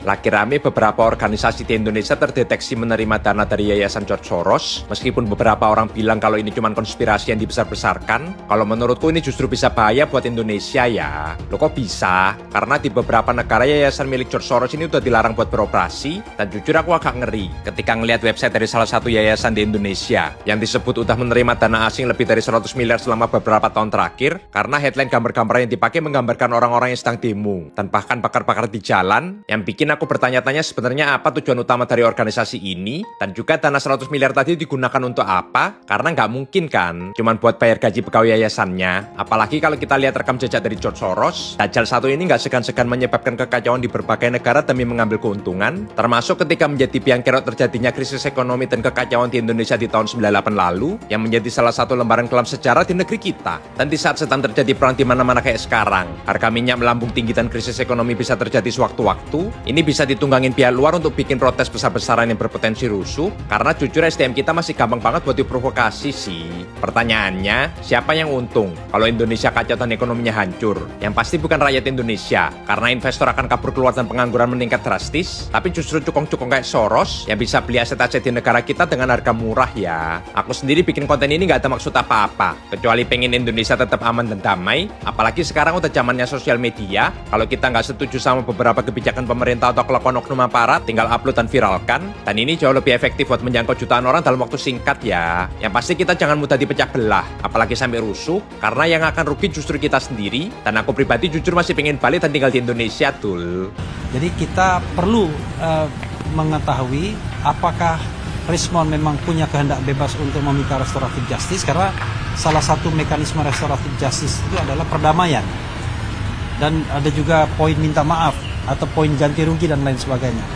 Lagi rame beberapa organisasi di Indonesia terdeteksi menerima dana dari Yayasan George Soros. Meskipun beberapa orang bilang kalau ini cuma konspirasi yang dibesar-besarkan, kalau menurutku ini justru bisa bahaya buat Indonesia ya. Loh kok bisa? Karena di beberapa negara yayasan milik George Soros ini udah dilarang buat beroperasi, dan jujur aku agak ngeri ketika ngelihat website dari salah satu yayasan di Indonesia yang disebut udah menerima dana asing lebih dari 100 miliar selama beberapa tahun terakhir, karena headline gambar-gambar yang dipakai menggambarkan orang-orang yang sedang demo, dan bahkan bakar-bakar di jalan, yang bikin aku bertanya-tanya sebenarnya apa tujuan utama dari organisasi ini, dan juga dana 100 miliar tadi digunakan untuk apa, karena nggak mungkin kan cuman buat bayar gaji pegawai yayasannya. Apalagi kalau kita lihat rekam jejak dari George Soros, Dajjal satu ini nggak segan-segan menyebabkan kekacauan di berbagai negara demi mengambil keuntungan, termasuk ketika menjadi biang kerok terjadinya krisis ekonomi dan kekacauan di Indonesia di tahun 98 lalu, yang menjadi salah satu lembaran kelam sejarah di negeri kita. Dan di saat sedang terjadi perang di mana-mana kayak sekarang, harga minyak melambung tinggi dan krisis ekonomi bisa terjadi sewaktu-waktu, ini bisa ditunggangin pihak luar untuk bikin protes besar-besaran yang berpotensi rusuh, karena jujur SDM kita masih gampang banget buat diprovokasi sih. Pertanyaannya, siapa yang untung kalau Indonesia kacau dan ekonominya hancur? Yang pasti bukan rakyat Indonesia, karena investor akan kabur keluar dan pengangguran meningkat drastis, tapi justru cukong-cukong kayak Soros yang bisa beli aset-aset di negara kita dengan harga murah ya. Aku sendiri bikin konten ini nggak ada maksud apa-apa, kecuali pengen Indonesia tetap aman dan damai, apalagi sekarang udah zamannya sosial media. Kalau kita nggak setuju sama beberapa kebijakan pemerintah atau kelakuan oknum aparat, tinggal upload dan viralkan, dan ini jauh lebih efektif buat menjangkau jutaan orang dalam waktu singkat ya. Yang pasti kita jangan mudah dipecah belah, apalagi sampai rusuh, karena yang akan rugi justru kita sendiri, dan aku pribadi jujur masih pengen balik dan tinggal di Indonesia tuh. Jadi kita perlu mengetahui apakah Rismon memang punya kehendak bebas untuk meminta restoratif justice, karena salah satu mekanisme restoratif justice itu adalah perdamaian, dan ada juga poin minta maaf atau poin ganti rugi dan lain sebagainya.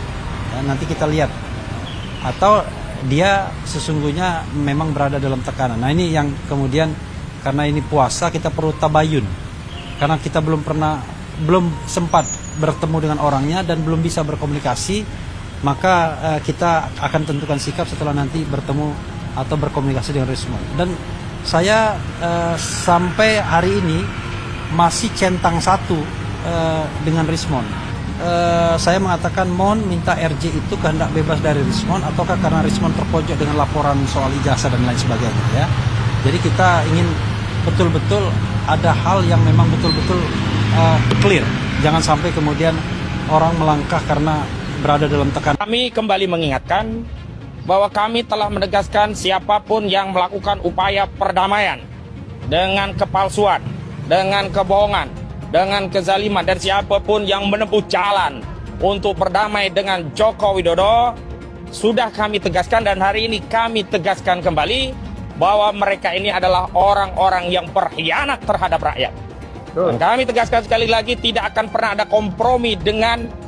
Ya, nanti kita lihat, atau dia sesungguhnya memang berada dalam tekanan. Nah ini yang kemudian, karena ini puasa kita perlu tabayun, karena kita belum sempat bertemu dengan orangnya dan belum bisa berkomunikasi, maka kita akan tentukan sikap setelah nanti bertemu atau berkomunikasi dengan Rismon. Dan saya sampai hari ini masih centang satu dengan Rismon. Saya mengatakan mohon minta RJ itu kehendak bebas dari Rismon, ataukah karena Rismon terpojok dengan laporan soal ijazah dan lain sebagainya ya. Jadi kita ingin betul-betul ada hal yang memang betul-betul clear. Jangan sampai kemudian orang melangkah karena berada dalam tekanan. Kami kembali mengingatkan bahwa kami telah menegaskan siapapun yang melakukan upaya perdamaian dengan kepalsuan, dengan kebohongan, dengan kezaliman, dan siapapun yang menempuh jalan untuk berdamai dengan Joko Widodo, sudah kami tegaskan, dan hari ini kami tegaskan kembali bahwa mereka ini adalah orang-orang yang berkhianat terhadap rakyat. Dan kami tegaskan sekali lagi, tidak akan pernah ada kompromi dengan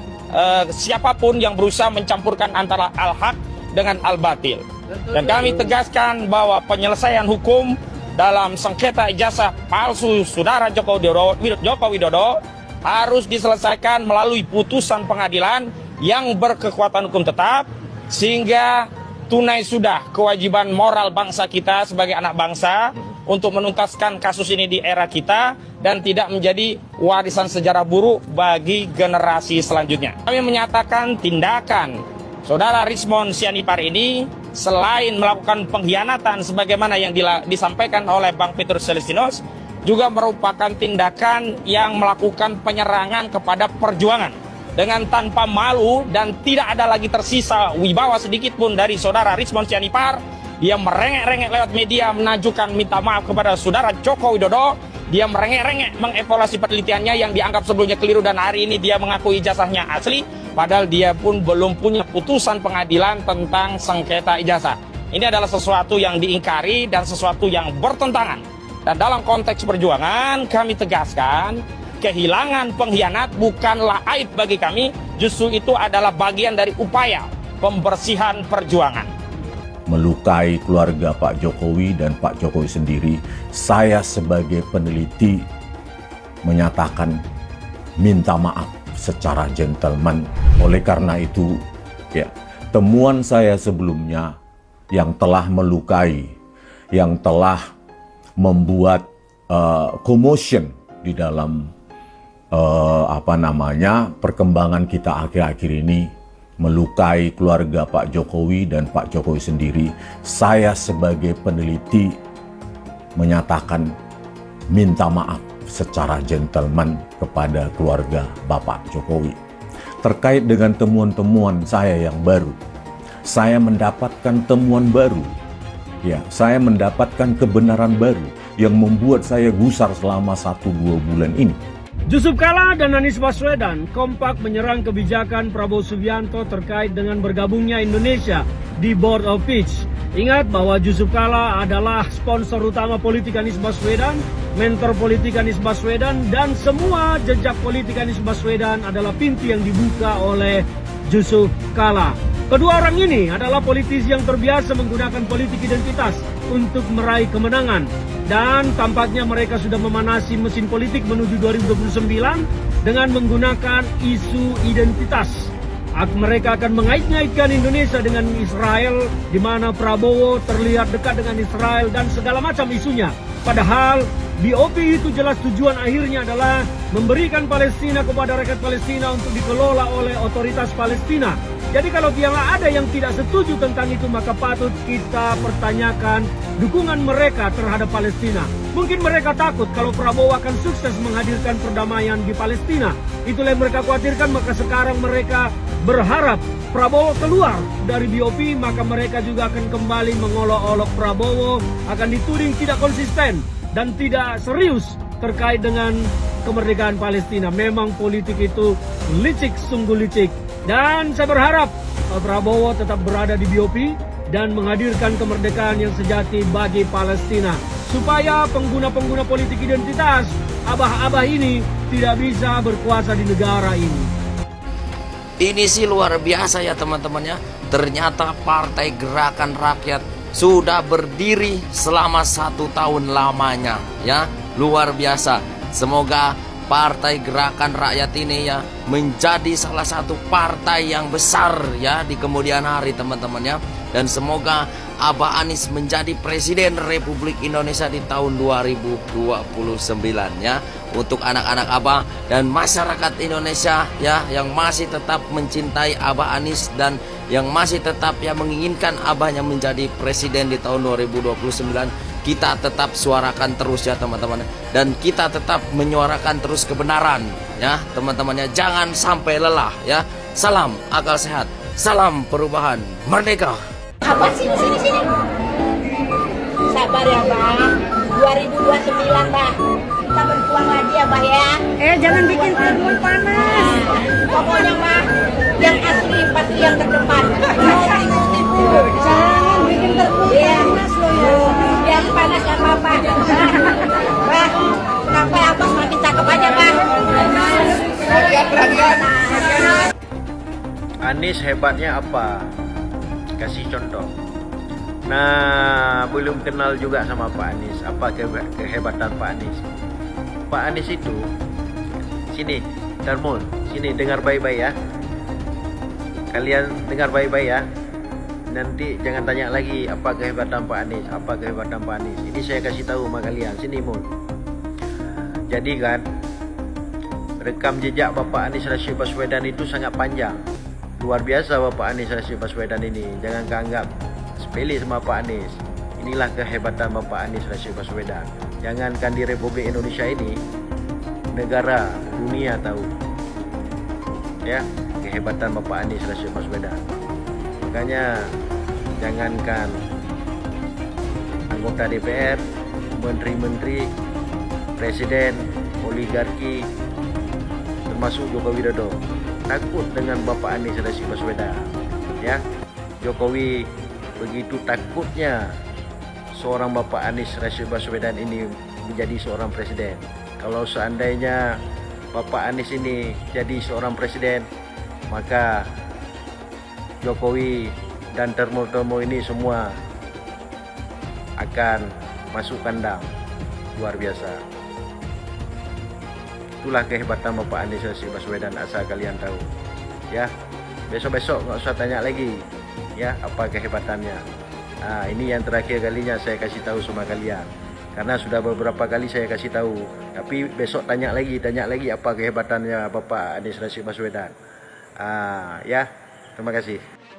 siapapun yang berusaha mencampurkan antara al-haq dengan al-batil. Dan kami tegaskan bahwa penyelesaian hukum dalam sengketa ijazah palsu saudara Joko Widodo harus diselesaikan melalui putusan pengadilan yang berkekuatan hukum tetap, sehingga tunai sudah kewajiban moral bangsa kita sebagai anak bangsa untuk menuntaskan kasus ini di era kita dan tidak menjadi warisan sejarah buruk bagi generasi selanjutnya. Kami menyatakan tindakan saudara Rismon Sianipar ini selain melakukan pengkhianatan sebagaimana yang disampaikan oleh Bang Petrus Celestinos, juga merupakan tindakan yang melakukan penyerangan kepada perjuangan dengan tanpa malu, dan tidak ada lagi tersisa wibawa sedikit pun dari saudara Rismon Sianipar. Dia merengek-rengek lewat media menajukan minta maaf kepada saudara Joko Widodo. Dia merengek-rengek mengevaluasi penelitiannya yang dianggap sebelumnya keliru, dan hari ini dia mengaku ijazahnya asli, padahal dia pun belum punya putusan pengadilan tentang sengketa ijazah. Ini adalah sesuatu yang diingkari dan sesuatu yang bertentangan. Dan dalam konteks perjuangan kami tegaskan, kehilangan pengkhianat bukanlah aib bagi kami, justru itu adalah bagian dari upaya pembersihan perjuangan. Melukai keluarga Pak Jokowi dan Pak Jokowi sendiri, saya sebagai peneliti menyatakan minta maaf secara gentleman. Oleh karena itu, ya, temuan saya sebelumnya yang telah melukai, yang telah membuat commotion di dalam perkembangan kita akhir-akhir ini melukai keluarga Pak Jokowi dan Pak Jokowi sendiri, saya sebagai peneliti menyatakan minta maaf secara gentleman kepada keluarga Bapak Jokowi. Terkait dengan temuan-temuan saya yang baru, saya mendapatkan temuan baru. Ya, saya mendapatkan kebenaran baru yang membuat saya gusar selama 1-2 bulan ini. Yusuf Kala dan Anies Baswedan kompak menyerang kebijakan Prabowo Subianto terkait dengan bergabungnya Indonesia di Board of Peace. Ingat bahwa Yusuf Kala adalah sponsor utama politik Anies Baswedan, mentor politik Anies Baswedan, dan semua jejak politik Anies Baswedan adalah pintu yang dibuka oleh Yusuf Kala. Kedua orang ini adalah politisi yang terbiasa menggunakan politik identitas untuk meraih kemenangan. Dan tampaknya mereka sudah memanasi mesin politik menuju 2029 dengan menggunakan isu identitas. Mereka akan mengait-ngaitkan Indonesia dengan Israel, di mana Prabowo terlihat dekat dengan Israel dan segala macam isunya. Padahal BOP itu jelas tujuan akhirnya adalah memberikan Palestina kepada rakyat Palestina untuk dikelola oleh otoritas Palestina. Jadi kalau ada yang tidak setuju tentang itu, maka patut kita pertanyakan dukungan mereka terhadap Palestina. Mungkin mereka takut kalau Prabowo akan sukses menghadirkan perdamaian di Palestina. Itulah yang mereka khawatirkan, maka sekarang mereka berharap Prabowo keluar dari BOP, maka mereka juga akan kembali mengolok-olok Prabowo, akan dituding tidak konsisten dan tidak serius terkait dengan kemerdekaan Palestina. Memang politik itu licik, sungguh licik. Dan saya berharap Prabowo tetap berada di BOP dan menghadirkan kemerdekaan yang sejati bagi Palestina. Supaya pengguna-pengguna politik identitas, abah-abah ini tidak bisa berkuasa di negara ini. Ini sih luar biasa ya teman-teman ya. Ternyata Partai Gerakan Rakyat sudah berdiri selama 1 tahun lamanya ya. Luar biasa. Semoga Partai Gerakan Rakyat ini ya menjadi salah satu partai yang besar ya di kemudian hari teman-teman ya. Dan semoga Abah Anies menjadi Presiden Republik Indonesia di tahun 2029 ya. Untuk anak-anak Abah dan masyarakat Indonesia ya yang masih tetap mencintai Abah Anies dan yang masih tetap ya menginginkan Abahnya menjadi Presiden di tahun 2029. Kita tetap suarakan terus ya teman-teman. Dan kita tetap menyuarakan terus kebenaran ya teman-temannya. Jangan sampai lelah ya. Salam akal sehat. Salam perubahan. Merdeka. Abah sini. Sabar ya Bang. 2029 Bah. Kita berjuang lagi ya Bah ya. Jangan bikin tribun panas. Pokoknya Bah, yang asli pasti yang terdepan. Tipu-tipu. Jangan bikin tribun panas loh ya. Yang panas gak apa-apa. Bah, kenapa Abah semakin cakep aja Bah. Anies hebatnya apa? Kasih contoh. Nah, belum kenal juga sama Pak Anies. Apa kehebatan Pak Anies? Pak Anies itu, sini, Darmul, sini dengar baik-baik ya. Kalian dengar baik-baik ya. Nanti jangan tanya lagi apa kehebatan Pak Anies, apa kehebatan Pak Anies. Ini saya kasih tahu sama kalian. Sini Mul. Jadi kan, rekam jejak Bapak Anies Rashid Baswedan itu sangat panjang. Luar biasa Bapak Anies Rashid Baswedan ini. Jangan keanggap sepele sama Pak Anies. Inilah kehebatan Bapak Anies Rashid Baswedan. Jangankan di Republik Indonesia ini, negara dunia tahu ya kehebatan Bapak Anies Rashid Baswedan. Makanya jangankan anggota DPR, menteri-menteri, presiden, oligarki, termasuk Joko Widodo takut dengan Bapak Anies Rashid Baswedan. Ya, Jokowi begitu takutnya seorang Bapak Anies Rashid Baswedan ini menjadi seorang presiden. Kalau seandainya Bapak Anies ini jadi seorang presiden, maka Jokowi dan termo-termo ini semua akan masuk kandang. Luar biasa. Itulah kehebatan Bapak Anies Rashid Baswedan, asal kalian tahu. Ya, besok-besok nggak usah tanya lagi ya apa kehebatannya. Nah, ini yang terakhir kalinya saya kasih tahu sama kalian. Karena sudah beberapa kali saya kasih tahu. Tapi besok tanya lagi apa kehebatannya Bapak Anies Rashid Baswedan. Ya, terima kasih.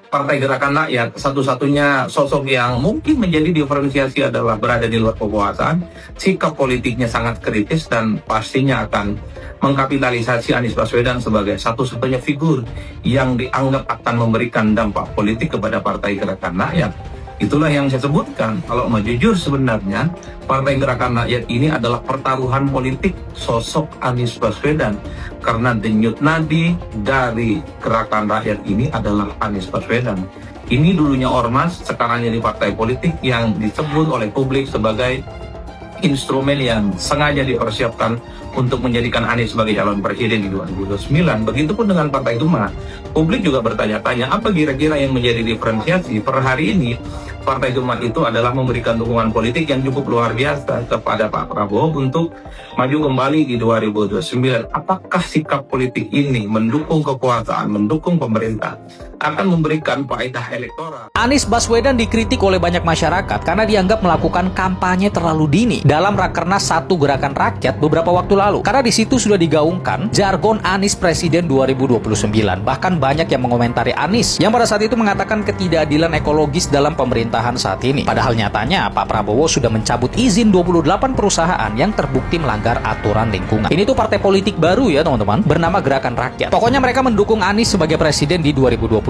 Partai Gerakan Rakyat satu-satunya sosok yang mungkin menjadi diferensiasi adalah berada di luar kekuasaan, sikap politiknya sangat kritis dan pastinya akan mengkapitalisasi Anies Baswedan sebagai satu-satunya figur yang dianggap akan memberikan dampak politik kepada Partai Gerakan Rakyat. Itulah yang saya sebutkan. Kalau mau jujur sebenarnya Partai Gerakan Rakyat ini adalah pertaruhan politik sosok Anies Baswedan. Karena denyut nadi dari Gerakan Rakyat ini adalah Anies Baswedan. Ini dulunya ormas, sekarang jadi partai politik yang disebut oleh publik sebagai instrumen yang sengaja dipersiapkan untuk menjadikan Anies sebagai calon presiden di 2029. Begitupun dengan Partai Umat. Publik juga bertanya-tanya apa kira-kira yang menjadi diferensiasi per hari ini. Partai Umat itu adalah memberikan dukungan politik yang cukup luar biasa kepada Pak Prabowo untuk maju kembali di 2029. Apakah sikap politik ini mendukung kekuasaan, mendukung pemerintah, akan memberikan faedah elektoral? Anies Baswedan dikritik oleh banyak masyarakat karena dianggap melakukan kampanye terlalu dini dalam Rakernas 1 Gerakan Rakyat beberapa waktu lalu. Karena di situ sudah digaungkan jargon Anies Presiden 2029. Bahkan banyak yang mengomentari Anies yang pada saat itu mengatakan ketidakadilan ekologis dalam pemerintahan saat ini. Padahal nyatanya Pak Prabowo sudah mencabut izin 28 perusahaan yang terbukti melanggar aturan lingkungan. Ini tuh partai politik baru ya teman-teman, bernama Gerakan Rakyat. Pokoknya mereka mendukung Anies sebagai presiden di 2029.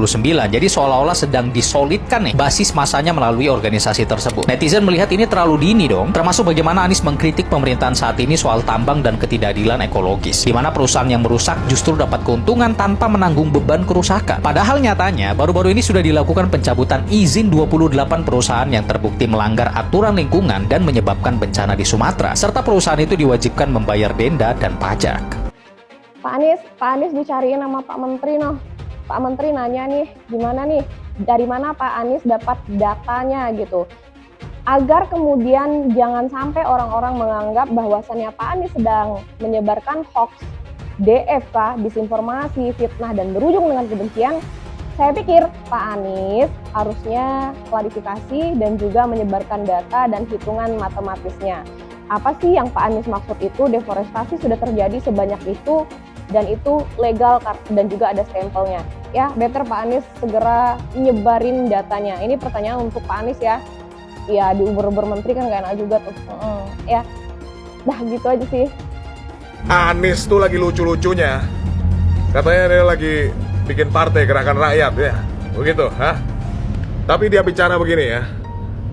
Jadi seolah-olah sedang disolidkan nih basis masanya melalui organisasi tersebut. Netizen melihat ini terlalu dini dong, termasuk bagaimana Anies mengkritik pemerintahan saat ini soal tambang dan ketidakadilan ekologis, di mana perusahaan yang merusak justru dapat keuntungan tanpa menanggung beban kerusakan. Padahal nyatanya baru-baru ini sudah dilakukan pencabutan izin 28 perusahaan yang terbukti melanggar aturan lingkungan dan menyebabkan bencana di Sumatera, serta perusahaan itu diwajibkan membayar denda dan pajak. Pak Anies dicariin sama Pak Menteri noh. Pak Menteri nanya nih, gimana nih, dari mana Pak Anies dapat datanya gitu. Agar kemudian jangan sampai orang-orang menganggap bahwasannya Pak Anies sedang menyebarkan hoax, DFK, disinformasi, fitnah, dan berujung dengan kebencian. Saya pikir Pak Anies harusnya klarifikasi dan juga menyebarkan data dan hitungan matematisnya. Apa sih yang Pak Anies maksud itu? Deforestasi sudah terjadi sebanyak itu dan itu legal dan juga ada stempelnya. Ya, better Pak Anies segera nyebarin datanya. Ini pertanyaan untuk Pak Anies ya. Ya, diuber-uber menteri kan gak enak juga tuh. Ya, dah gitu aja sih. Anies tuh lagi lucu-lucunya. Katanya dia lagi bikin partai Gerakan Rakyat ya. Begitu, Tapi dia bicara begini ya.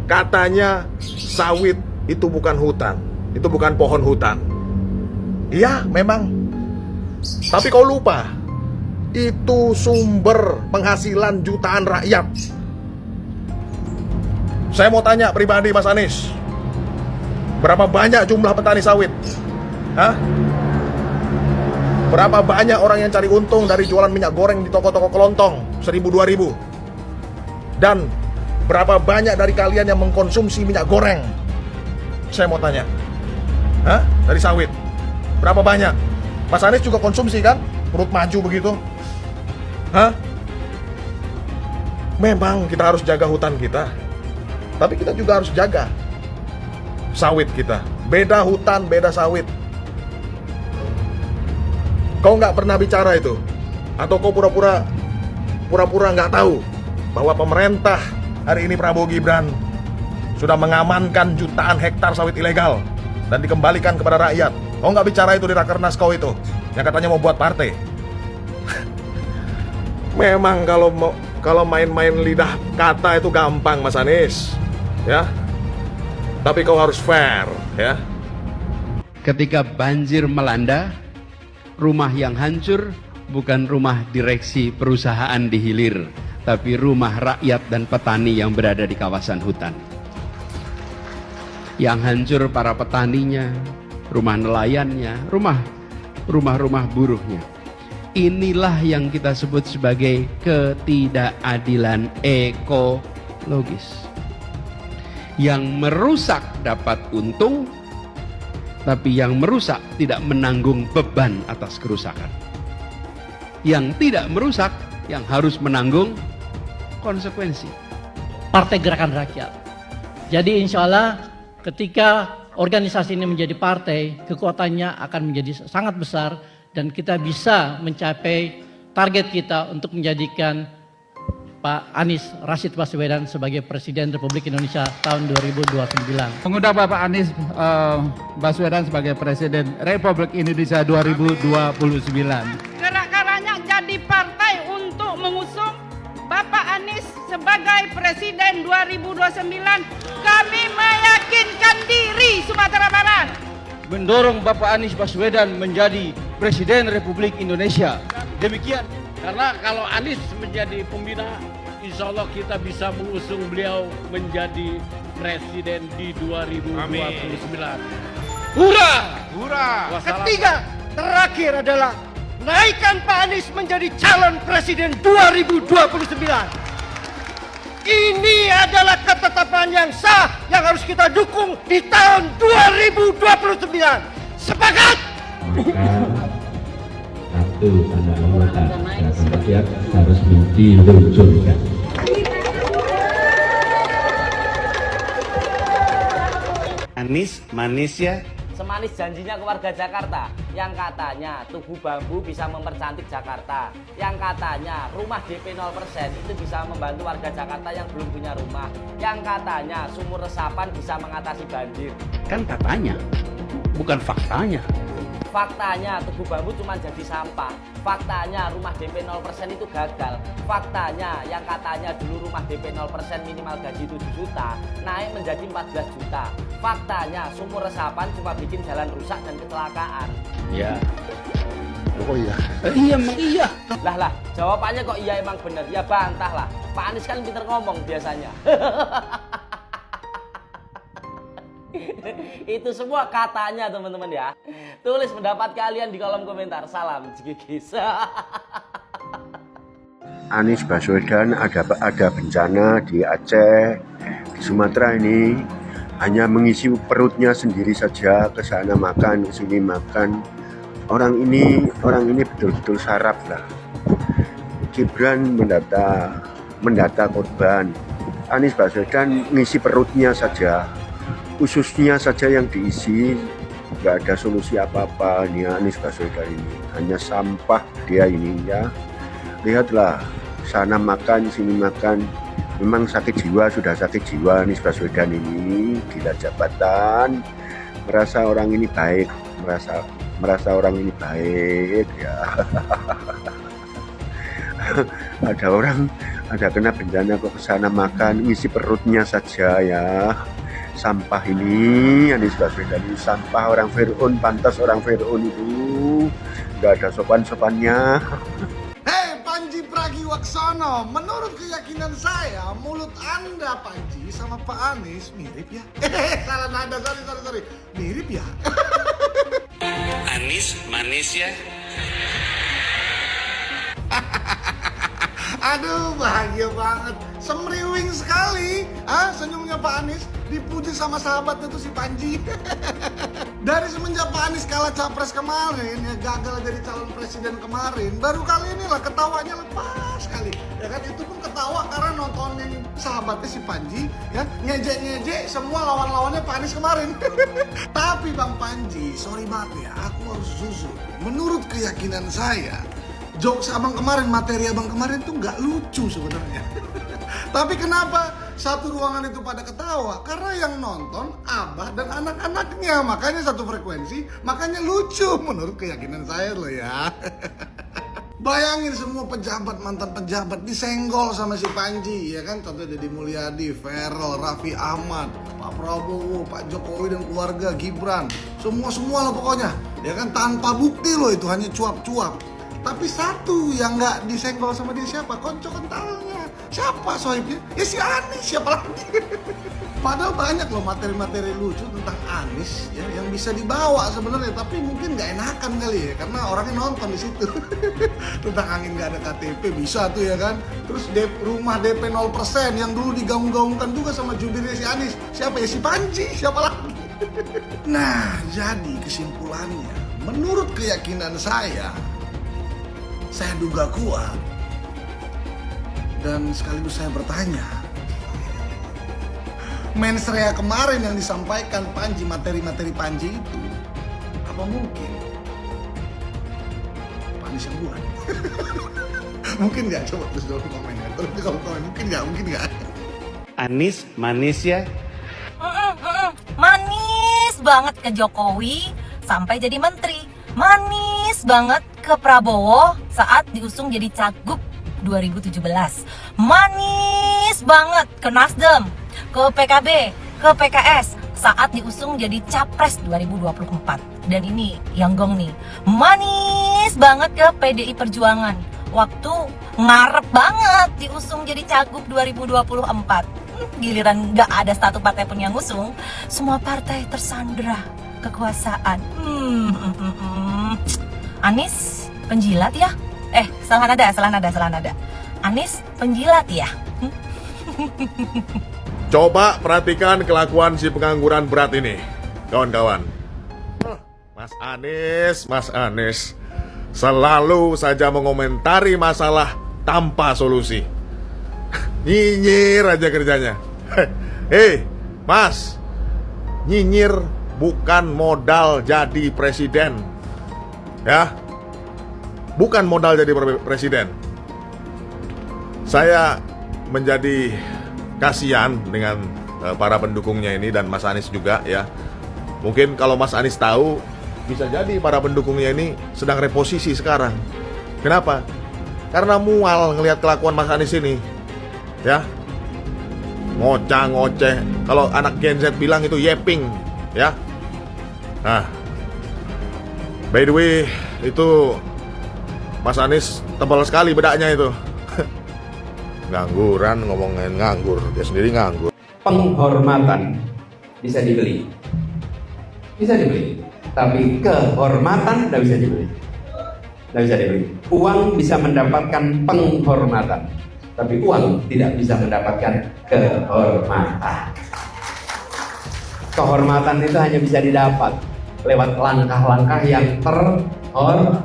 Katanya sawit itu bukan hutan. Itu bukan pohon hutan. Iya, memang. Tapi kau lupa, itu sumber penghasilan jutaan rakyat. Saya mau tanya pribadi Mas Anies, berapa banyak jumlah petani sawit? Berapa banyak orang yang cari untung dari jualan minyak goreng di toko-toko kelontong 1.000-2.000? Dan berapa banyak dari kalian yang mengkonsumsi minyak goreng? Saya mau tanya, dari sawit, berapa banyak? Mas Anies juga konsumsi kan? Perut maju begitu. Memang kita harus jaga hutan kita, tapi kita juga harus jaga sawit kita. Beda hutan, beda sawit. Kau nggak pernah bicara itu? Atau kau pura-pura nggak tahu bahwa pemerintah hari ini Prabowo Gibran sudah mengamankan jutaan hektar sawit ilegal dan dikembalikan kepada rakyat? Kau nggak bicara itu di Rakernas kau itu, yang katanya mau buat partai. Memang kalau main-main lidah kata itu gampang Mas Anies, ya. Tapi kau harus fair, ya. Ketika banjir melanda, rumah yang hancur bukan rumah direksi perusahaan di hilir, tapi rumah rakyat dan petani yang berada di kawasan hutan. Yang hancur para petaninya, rumah nelayannya, rumah buruhnya. Inilah yang kita sebut sebagai ketidakadilan ekologis. Yang merusak dapat untung, tapi yang merusak tidak menanggung beban atas kerusakan. Yang tidak merusak, yang harus menanggung konsekuensi. Partai Gerakan Rakyat. Jadi insya Allah ketika organisasi ini menjadi partai, kekuatannya akan menjadi sangat besar dan kita bisa mencapai target kita untuk menjadikan Pak Anies Rashid Baswedan sebagai Presiden Republik Indonesia tahun 2029. Mengundang Bapak Anies Baswedan sebagai Presiden Republik Indonesia 2029. Gerak-geraknya jadi partai untuk mengusung Bapak Anies sebagai Presiden 2029. Kami meyakinkan diri Sumatera Barat. Mendorong Bapak Anies Baswedan menjadi Presiden Republik Indonesia. Demikian. Karena kalau Anies menjadi pembina, insya Allah kita bisa mengusung beliau menjadi Presiden di 2029. Hurra! Hurra! Ketiga, terakhir adalah naikkan Pak Anies menjadi calon Presiden 2029. Ini adalah ketetapan yang sah yang harus kita dukung di tahun 2029. Sepakat? Satu tanda anggota rakyat harus diluncurkan. Anies manis ya. Semanis janjinya ke warga Jakarta, yang katanya Tugu Bambu bisa mempercantik Jakarta, yang katanya rumah DP 0% itu bisa membantu warga Jakarta yang belum punya rumah, yang katanya sumur resapan bisa mengatasi banjir. Kan katanya, bukan faktanya. Faktanya Tugu Bambu cuma jadi sampah. Faktanya rumah DP 0% itu gagal. Faktanya yang katanya dulu rumah DP 0% minimal gaji 7 juta naik menjadi 14 juta. Faktanya sumur resapan cuma bikin jalan rusak dan kecelakaan. Ya. Oh iya. Iya emang iya. Lah jawabannya kok iya emang bener. Ya bantah lah. Pak Anies kan pinter ngomong biasanya. Itu semua katanya teman-teman ya. Tulis pendapat kalian di kolom komentar. Salam Jigigis. Anies Baswedan ada bencana di Aceh, di Sumatera ini hanya mengisi perutnya sendiri saja, ke sana makan, ke sini makan. Orang ini betul-betul sarap lah. Gibran mendata korban. Anies Baswedan mengisi perutnya saja. Ususnya saja yang diisi, nggak ada solusi apa-apa nih Anies Baswedan ini, hanya sampah dia ini ya. Lihatlah, sana makan, sini makan, memang sakit jiwa, sudah sakit jiwa Anies Baswedan ini, gila jabatan, merasa orang ini baik, merasa orang ini baik ya. Ada kena bencana kok kesana makan, ngisi perutnya saja ya. Sampah ini, Anies Baswedan ini sampah, orang Fir'aun, pantas orang Fir'aun itu nggak ada sopan-sopannya. Hei Panji Pragiwaksono, menurut keyakinan saya mulut Anda Panji sama Pak Anies mirip ya. Salah nada, sorry. Mirip ya. Anies manis ya. Aduh, bahagia banget, semriwing sekali. Senyumnya Pak Anies dipuji sama sahabatnya tuh si Panji. Dari semenjak Pak Anies kalah capres kemarin, ya gagal jadi calon presiden kemarin, baru kali inilah ketawanya lepas sekali. Ya kan, itu pun ketawa karena nontonin sahabatnya si Panji, ya ngejek-ngejek semua lawan-lawannya Pak Anies kemarin. Tapi Bang Panji, sorry banget ya, aku harus jujur. Menurut keyakinan saya, jokes abang kemarin, materi abang kemarin tuh nggak lucu sebenarnya. Tapi kenapa satu ruangan itu pada ketawa? Karena yang nonton abah dan anak-anaknya, makanya satu frekuensi, makanya lucu menurut keyakinan saya loh ya. Bayangin semua pejabat, mantan pejabat disenggol sama si Panji, ya kan? Contoh Deddy Mulyadi, Ferrel, Raffi Ahmad, Pak Prabowo, Pak Jokowi dan keluarga, Gibran, semua lah pokoknya, ya kan? Tanpa bukti loh, itu hanya cuap-cuap. Tapi satu yang nggak disenggol sama dia siapa? Konco kentalnya. Siapa sohibnya? Ya si Anies, siapa lagi? Padahal banyak loh materi-materi lucu tentang Anies ya, yang bisa dibawa sebenarnya, tapi mungkin nggak enakan kali ya, karena orangnya nonton di situ. Tentang angin nggak ada KTP bisa tuh ya kan. Terus rumah DP 0% yang dulu digaung-gaungkan juga sama jubirnya si Anies. Siapa ya? Si Panji, siapa lagi? Nah, jadi kesimpulannya, menurut keyakinan saya duga kuat, dan sekaligus saya bertanya, mensrea kemarin yang disampaikan Panji, materi-materi Panji itu, apa mungkin Pak Anies yang buat? Mungkin nggak? Coba tulis dalam komen ya. Kalau komen mungkin nggak? Anies manis ya. Manis banget ke Jokowi sampai jadi menteri. Manis banget ke Prabowo saat diusung jadi cagup 2017. Manis banget ke Nasdem, ke PKB, ke PKS saat diusung jadi capres 2024. Dan ini yang gong nih, manis banget ke PDI Perjuangan waktu ngarep banget diusung jadi cagup 2024. Giliran gak ada satu partai pun yang ngusung, semua partai tersandra kekuasaan. Anies penjilat ya? Salah nada. Anies penjilat ya? Coba perhatikan kelakuan si pengangguran berat ini, kawan-kawan. Mas Anies selalu saja mengomentari masalah tanpa solusi. Nyinyir aja kerjanya. Mas, nyinyir bukan modal jadi presiden. Ya, bukan modal jadi presiden. Saya menjadi kasihan dengan para pendukungnya ini dan Mas Anies juga ya. Mungkin kalau Mas Anies tahu, bisa jadi para pendukungnya ini sedang reposisi sekarang. Kenapa? Karena mual ngelihat kelakuan Mas Anies ini. Ya, ngoceh. Kalau anak Gen Z bilang itu yeping, ya. Nah, by the way, itu Mas Anies tebal sekali bedaknya itu. Ngangguran, ngomongin nganggur, dia sendiri nganggur. Penghormatan bisa dibeli, tapi kehormatan tidak bisa dibeli. Uang bisa mendapatkan penghormatan, tapi uang tidak bisa mendapatkan kehormatan. Kehormatan itu hanya bisa didapat lewat langkah-langkah yang terhormat.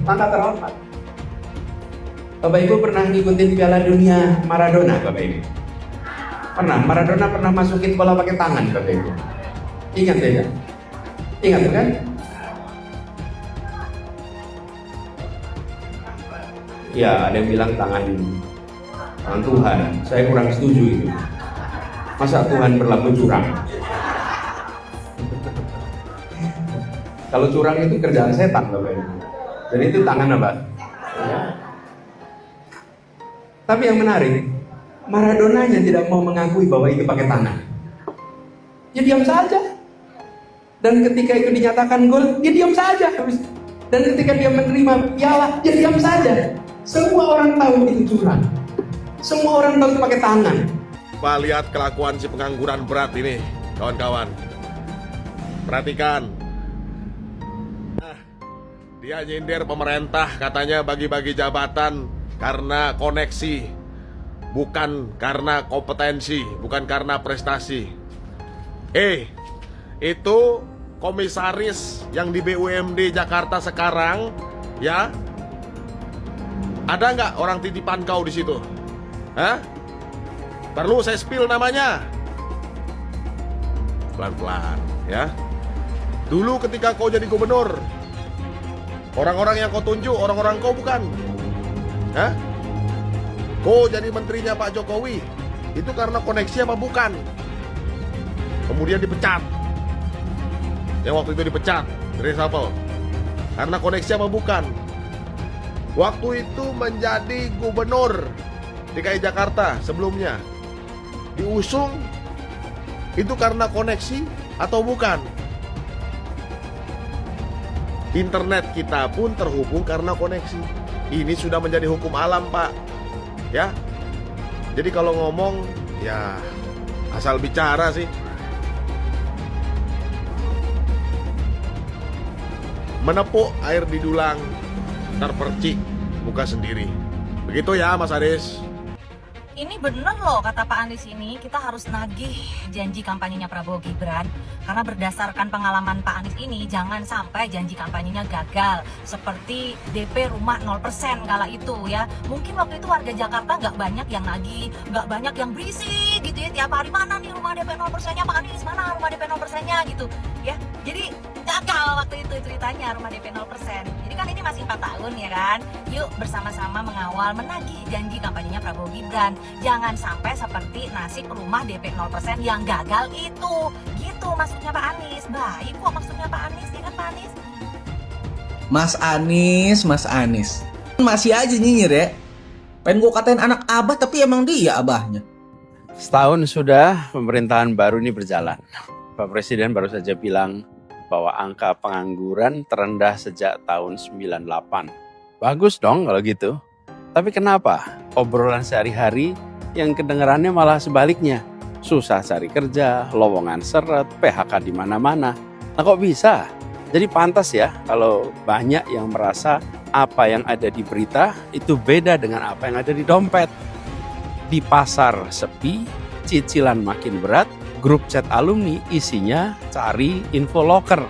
Langkah terhormat. Bapak Ibu pernah ngikutin Piala Dunia Maradona, Bapak Ibu? Maradona pernah masukin bola pakai tangan, Bapak Ibu. Ingat ya? Ingat kan? Ya, ada yang bilang tangan Tuhan. Saya kurang setuju itu. Masa Tuhan berlaku curang? Kalau curang itu kerjaan setan, Bapak Ibu. Jadi itu tangan apa? Ya. Tapi yang menarik, Maradonanya tidak mau mengakui bahwa itu pakai tangan. Dia diam saja. Dan ketika itu dinyatakan gol, dia diam saja. Dan ketika dia menerima piala, dia diam saja. Semua orang tahu itu curang. Semua orang tahu itu pakai tangan. Coba lihat kelakuan si pengangguran berat ini, kawan-kawan. Perhatikan. Dia nyindir pemerintah, katanya bagi-bagi jabatan karena koneksi, bukan karena kompetensi, bukan karena prestasi. Itu komisaris yang di BUMD Jakarta sekarang, ya? Ada nggak orang titipan kau di situ? Hah? Perlu saya spill namanya? Pelan-pelan, ya. Dulu ketika kau jadi gubernur, orang-orang yang kau tunjuk, orang-orang kau bukan. Hah? Kau jadi menterinya Pak Jokowi, itu karena koneksi apa bukan? Kemudian dipecat. Yang waktu itu dipecat, reshuffle. Karena koneksi apa bukan? Waktu itu menjadi gubernur DKI Jakarta sebelumnya, diusung, itu karena koneksi atau bukan? Internet kita pun terhubung karena koneksi. Ini sudah menjadi hukum alam, Pak. Ya. Jadi kalau ngomong, ya asal bicara sih. Menepuk air di dulang, terpercik muka sendiri. Begitu ya, Mas Aris. ini bener loh kata Pak Anies ini, kita harus nagih janji kampanyenya Prabowo Gibran. Karena berdasarkan pengalaman Pak Anies ini, jangan sampai janji kampanyenya gagal. Seperti DP rumah 0% kala itu ya. Mungkin waktu itu warga Jakarta nggak banyak yang nagih, nggak banyak yang berisik gitu ya. Tiap hari, mana nih rumah DP 0%-nya Pak Anies, mana rumah DP 0%-nya gitu ya. Jadi gagal waktu itu ceritanya rumah DP 0%. Jadi kan ini masih 4 tahun ya kan. Yuk bersama-sama mengawal menagih janji kampanyenya Prabowo Gibran. Jangan sampai seperti nasib rumah DP 0% yang gagal itu. Gitu maksudnya Pak Anies. Baik kok maksudnya Pak Anies, ya kan Pak Anies? Mas Anies. Masih aja nyinyir ya. Pengen gue katain anak abah tapi emang dia abahnya. Setahun sudah pemerintahan baru ini berjalan. Pak Presiden baru saja bilang bahwa angka pengangguran terendah sejak tahun 98. Bagus dong kalau gitu. Tapi kenapa obrolan sehari-hari yang kedengarannya malah sebaliknya? Susah cari kerja, lowongan seret, PHK di mana-mana. Nah kok bisa? Jadi pantas ya kalau banyak yang merasa apa yang ada di berita itu beda dengan apa yang ada di dompet. Di pasar sepi, cicilan makin berat, grup chat alumni isinya cari info loker.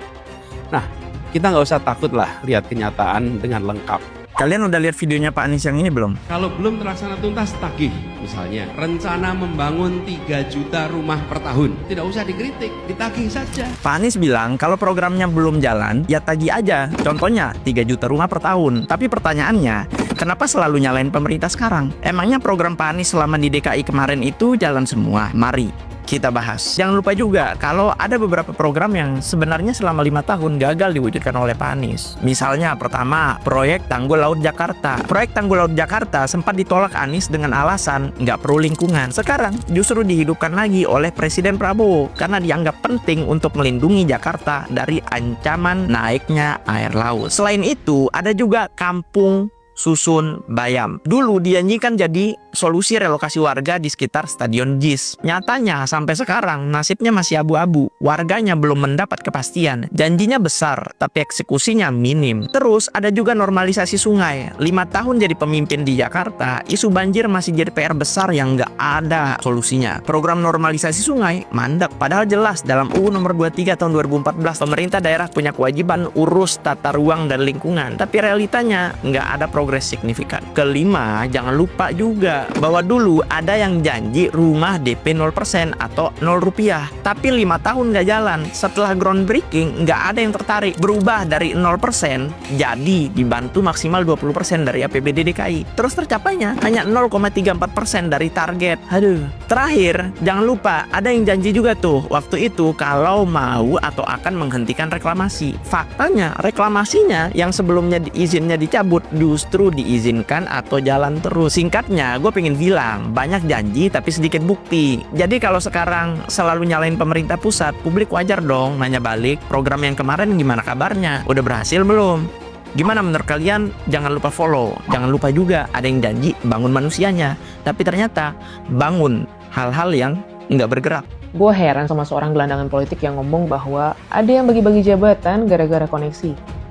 Nah, kita nggak usah takut lah lihat kenyataan dengan lengkap. Kalian udah lihat videonya Pak Anies yang ini belum? Kalau belum terlaksana tuntas, tagih. Misalnya, rencana membangun 3 juta rumah per tahun. Tidak usah dikritik, ditagih saja. Pak Anies bilang kalau programnya belum jalan, ya tagih aja. Contohnya 3 juta rumah per tahun. Tapi pertanyaannya, kenapa selalu nyalain pemerintah sekarang? Emangnya program Pak Anies selama di DKI kemarin itu jalan semua? Mari kita bahas. Jangan lupa juga kalau ada beberapa program yang sebenarnya selama 5 tahun gagal diwujudkan oleh Pak Anies. Misalnya pertama, proyek Tanggul Laut Jakarta. Proyek Tanggul Laut Jakarta sempat ditolak Anies dengan alasan nggak perlu lingkungan. Sekarang justru dihidupkan lagi oleh Presiden Prabowo karena dianggap penting untuk melindungi Jakarta dari ancaman naiknya air laut. Selain itu, ada juga Kampung Susun Bayam. Dulu dijanjikan jadi solusi relokasi warga di sekitar Stadion JIS. Nyatanya sampai sekarang nasibnya masih abu-abu. Warganya belum mendapat kepastian. Janjinya besar, tapi eksekusinya minim. Terus ada juga normalisasi sungai. 5 tahun jadi pemimpin di Jakarta, isu banjir masih jadi PR besar yang nggak ada solusinya. Program normalisasi sungai mandek. Padahal jelas dalam UU nomor 23 tahun 2014, pemerintah daerah punya kewajiban urus tata ruang dan lingkungan. Tapi realitanya nggak ada progres signifikan. Kelima, jangan lupa juga bahwa dulu ada yang janji rumah DP 0% atau 0 rupiah. Tapi 5 tahun nggak jalan. Setelah groundbreaking, nggak ada yang tertarik. Berubah dari 0% jadi dibantu maksimal 20% dari APBD DKI. Terus tercapainya hanya 0,34% dari target. Aduh. Terakhir, jangan lupa ada yang janji juga tuh waktu itu kalau mau atau akan menghentikan reklamasi. Faktanya, reklamasinya yang sebelumnya izinnya dicabut justru diizinkan atau jalan terus. Singkatnya, gue pengen bilang banyak janji tapi sedikit bukti. Jadi kalau sekarang selalu nyalain pemerintah pusat, publik wajar dong nanya balik, program yang kemarin gimana kabarnya? Udah berhasil belum? Gimana menurut kalian? Jangan lupa follow. Jangan lupa juga ada yang janji bangun manusianya, tapi ternyata bangun hal-hal yang nggak bergerak. Gue heran sama seorang gelandangan politik yang ngomong bahwa ada yang bagi-bagi jabatan gara-gara koneksi.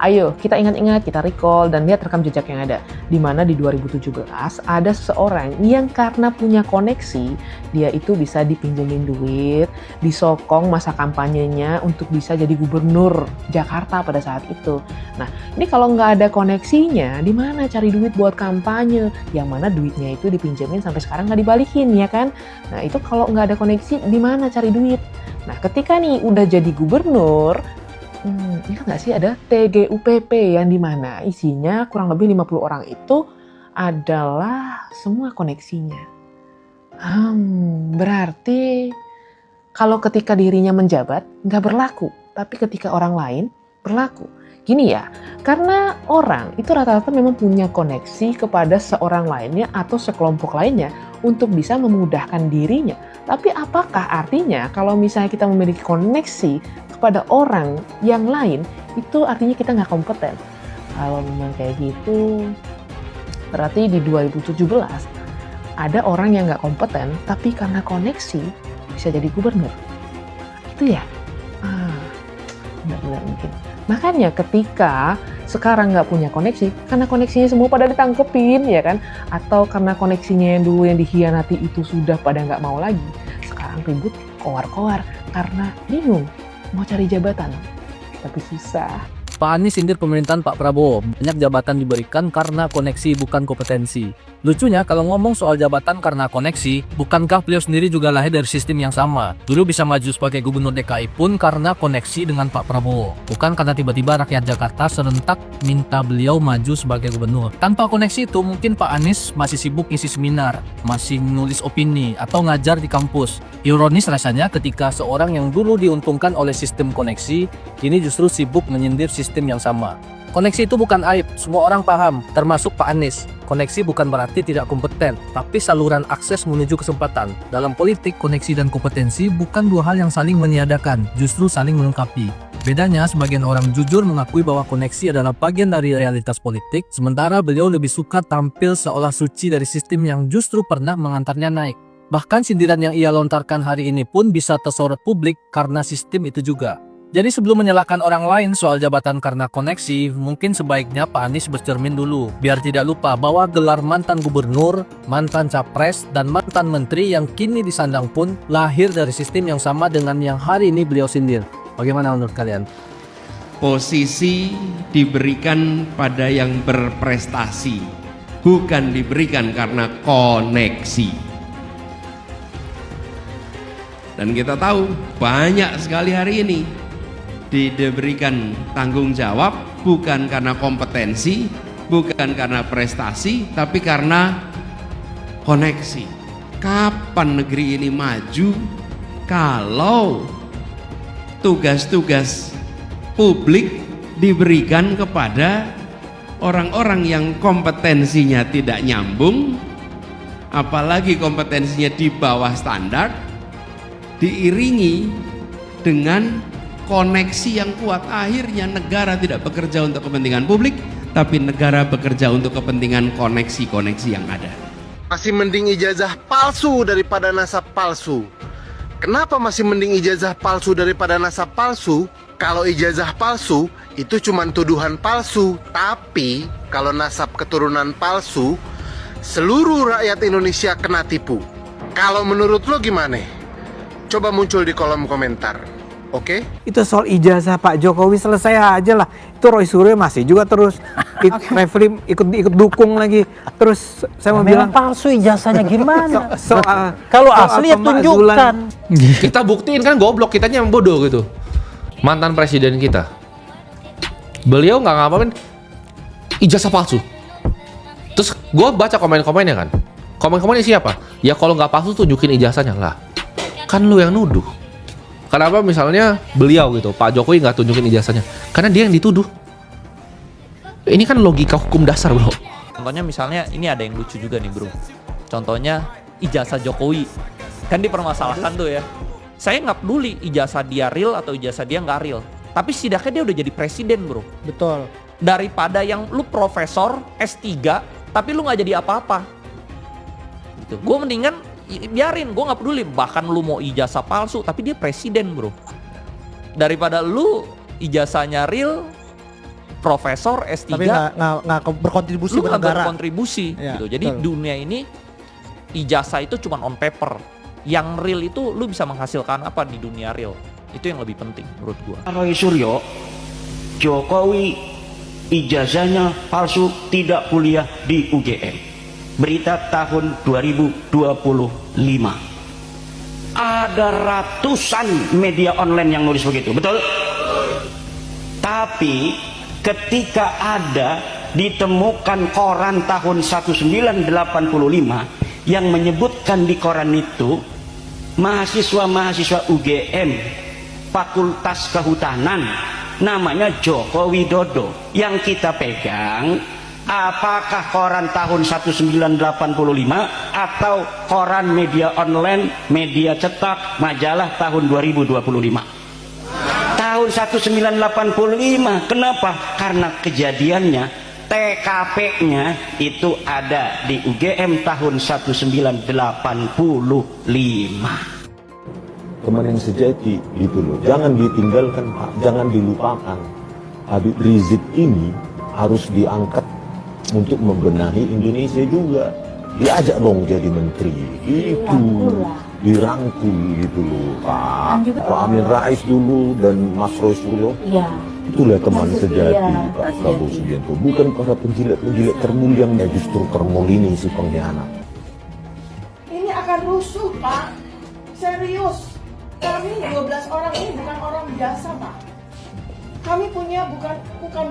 Ayo kita ingat-ingat, kita recall dan lihat rekam jejak yang ada. Di mana di 2017 ada seseorang yang karena punya koneksi, dia itu bisa dipinjemin duit, disokong masa kampanyenya untuk bisa jadi gubernur Jakarta pada saat itu. Nah, ini kalau nggak ada koneksinya, di mana cari duit buat kampanye? Yang mana duitnya itu dipinjemin sampai sekarang nggak dibalikin, ya kan? Nah, itu kalau nggak ada koneksi, di mana cari duit? Nah, ketika nih udah jadi gubernur, ingat nggak sih ada TGUPP yang dimana isinya kurang lebih 50 orang itu adalah semua koneksinya. Berarti kalau ketika dirinya menjabat nggak berlaku, tapi ketika orang lain berlaku. Gini ya, karena orang itu rata-rata memang punya koneksi kepada seorang lainnya atau sekelompok lainnya untuk bisa memudahkan dirinya. Tapi apakah artinya kalau misalnya kita memiliki koneksi kepada orang yang lain, itu artinya kita nggak kompeten? Kalau memang kayak gitu, berarti di 2017 ada orang yang nggak kompeten, tapi karena koneksi bisa jadi gubernur. Itu ya? Benar-benar mungkin. Makanya ketika sekarang nggak punya koneksi karena koneksinya semua pada ditangkepin, ya kan? Atau karena koneksinya yang dulu yang dikhianati itu sudah pada nggak mau lagi. Sekarang ribut koar-koar karena bingung mau cari jabatan, tapi susah. Pak Anies sindir pemerintahan Pak Prabowo, banyak jabatan diberikan karena koneksi bukan kompetensi. Lucunya kalau ngomong soal jabatan karena koneksi, bukankah beliau sendiri juga lahir dari sistem yang sama? Dulu bisa maju sebagai gubernur DKI pun karena koneksi dengan Pak Prabowo, bukan karena tiba-tiba rakyat Jakarta serentak minta beliau maju sebagai gubernur. Tanpa koneksi itu mungkin Pak Anies masih sibuk isi seminar, masih nulis opini, atau ngajar di kampus. Ironis rasanya ketika seorang yang dulu diuntungkan oleh sistem koneksi, kini justru sibuk menyindir sistem yang sama. Koneksi itu bukan aib, semua orang paham, termasuk Pak Anies. Koneksi bukan berarti tidak kompeten, tapi saluran akses menuju kesempatan. Dalam politik, koneksi dan kompetensi bukan dua hal yang saling meniadakan, justru saling melengkapi. Bedanya, sebagian orang jujur mengakui bahwa koneksi adalah bagian dari realitas politik, sementara beliau lebih suka tampil seolah suci dari sistem yang justru pernah mengantarnya naik. Bahkan sindiran yang ia lontarkan hari ini pun bisa tersorot publik karena sistem itu juga. Jadi sebelum menyalahkan orang lain soal jabatan karena koneksi, mungkin sebaiknya Pak Anies bercermin dulu, biar tidak lupa bahwa gelar mantan gubernur, mantan capres, dan mantan menteri yang kini disandang pun lahir dari sistem yang sama dengan yang hari ini beliau sindir. Bagaimana menurut kalian? Posisi diberikan pada yang berprestasi, bukan diberikan karena koneksi. Dan kita tahu banyak sekali hari ini diberikan tanggung jawab bukan karena kompetensi, bukan karena prestasi, tapi karena koneksi. Kapan negeri ini maju kalau tugas-tugas publik diberikan kepada orang-orang yang kompetensinya tidak nyambung, apalagi kompetensinya di bawah standar, diiringi dengan koneksi yang kuat. Akhirnya negara tidak bekerja untuk kepentingan publik, tapi negara bekerja untuk kepentingan koneksi-koneksi yang ada. Masih mending ijazah palsu daripada nasab palsu. Kenapa masih mending ijazah palsu daripada nasab palsu? Kalau ijazah palsu itu cuma tuduhan palsu, tapi kalau nasab keturunan palsu, seluruh rakyat Indonesia kena tipu. Kalau menurut lo gimana? Coba muncul di kolom komentar. Oke? Itu soal ijazah Pak Jokowi selesai aja lah. Itu Roy Suryo masih juga terus referee ikut dukung lagi. Terus saya mau bilang palsu ijazahnya gimana? Kalau asli ya tunjukkan. Kita buktiin kan goblok, kitanya yang bodoh gitu. Mantan presiden kita, beliau nggak ngapain ijazah palsu. Terus gue baca komen-komennya kan. Komen-komennya siapa? Ya kalau nggak palsu tunjukin ijazahnya lah. Kan lu yang nuduh. Kenapa misalnya beliau gitu, Pak Jokowi nggak tunjukin ijazahnya? Karena dia yang dituduh. Ini kan logika hukum dasar, bro. Contohnya misalnya ini ada yang lucu juga nih, bro. Contohnya ijazah Jokowi. Kan dipermasalahkan tuh ya. Saya nggak peduli ijazah dia real atau ijazah dia nggak real. Tapi setidaknya dia udah jadi presiden, bro. Betul. Daripada yang lu profesor S3 tapi lu nggak jadi apa-apa. Gitu. Gue mendingan biarin, gue nggak peduli. Bahkan lu mau ijazah palsu tapi dia presiden, bro. Daripada lu ijazahnya real, profesor S3 tapi nggak berkontribusi lu buat nggak negara. berkontribusi Ya, gitu. Jadi betul. dunia ini ijazah itu cuma on paper. Yang real itu lu bisa menghasilkan apa di dunia real. Itu yang lebih penting menurut gua. Roy Suryo, Jokowi ijazahnya palsu, tidak kuliah di UGM. Berita tahun 2025. Ada ratusan media online yang nulis begitu, betul? Tapi ketika ada ditemukan koran tahun 1985 yang menyebutkan di koran itu mahasiswa-mahasiswa UGM Fakultas Kehutanan namanya Joko Widodo, yang kita pegang apakah koran tahun 1985 atau koran media online, media cetak, majalah tahun 2025? Tahun 1985. Kenapa? Karena kejadiannya TKP-nya itu ada di UGM tahun 1985. Kemarin sejati gitu loh, jangan ditinggalkan Pak, jangan dilupakan. Habib Rizik ini harus diangkat untuk membenahi Indonesia juga. Diajak dong jadi menteri. Itu dirangkul gitu loh, Pak Amin Rais dulu dan Mas Rasulullah. Itulah teman sejati Pak Prabowo Subianto. Bukan para penjilat-penjilat termul yang justru termul ini si pengkhianat. Ini akan rusuh, Pak. Serius. Kami 12 orang ini bukan orang biasa, Pak. Kami punya bukan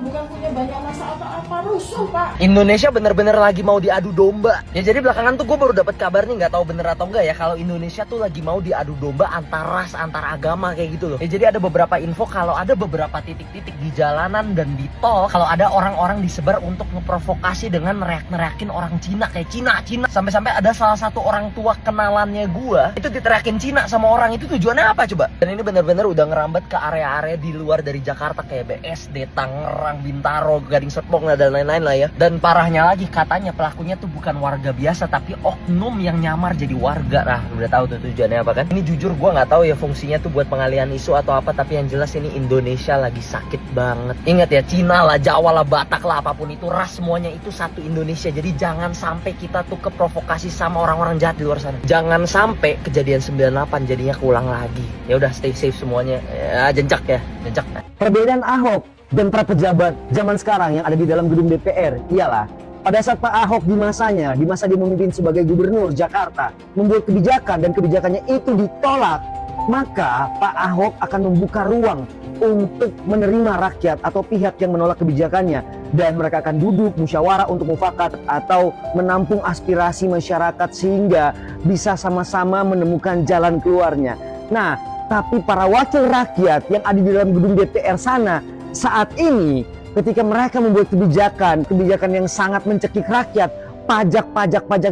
punya banyak masa apa-apa, rusuh, Pak. Indonesia bener-bener lagi mau diadu domba. Ya jadi belakangan tuh gue baru dapat kabar nih, nggak tahu bener atau enggak ya, kalau Indonesia tuh lagi mau diadu domba antar ras, antar agama kayak gitu loh. Ya jadi ada beberapa info kalau ada beberapa titik-titik di jalanan dan di tol, kalau ada orang-orang disebar untuk ngeprovokasi dengan neriak-neriakin orang Cina kayak Cina. Sampai-sampai ada salah satu orang tua kenalannya gue itu diteriakin Cina sama orang itu, tujuannya apa coba? Dan ini bener-bener udah ngerambat ke area-area di luar dari Jakarta kayak BSD, Tangerang, Bintaro, Gading Serpong dan lain-lain lah ya. Dan parahnya lagi katanya pelakunya tuh bukan warga biasa tapi oknum yang nyamar jadi warga. Nah udah tahu tuh tujuannya apa kan? Ini jujur gue nggak tahu ya fungsinya tuh buat pengalihan isu atau apa, tapi yang jelas ini Indonesia lagi sakit banget. Ingat ya, Cina lah, Jawa lah, Batak lah, apapun itu ras, semuanya itu satu Indonesia. Jadi jangan sampai kita tuh keprovokasi sama orang-orang jahat di luar sana. Jangan sampai kejadian 98 jadinya keulang lagi. Ya udah, stay safe semuanya. Ya, jencak. Perbedaan Ahok dan para pejabat zaman sekarang yang ada di dalam gedung DPR ialah pada saat Pak Ahok di masa dia memimpin sebagai gubernur Jakarta membuat kebijakan dan kebijakannya itu ditolak, maka Pak Ahok akan membuka ruang untuk menerima rakyat atau pihak yang menolak kebijakannya, dan mereka akan duduk musyawarah untuk mufakat atau menampung aspirasi masyarakat sehingga bisa sama-sama menemukan jalan keluarnya. Nah, tapi para wakil rakyat yang ada di dalam gedung DPR sana saat ini, ketika mereka membuat kebijakan yang sangat mencekik rakyat, pajak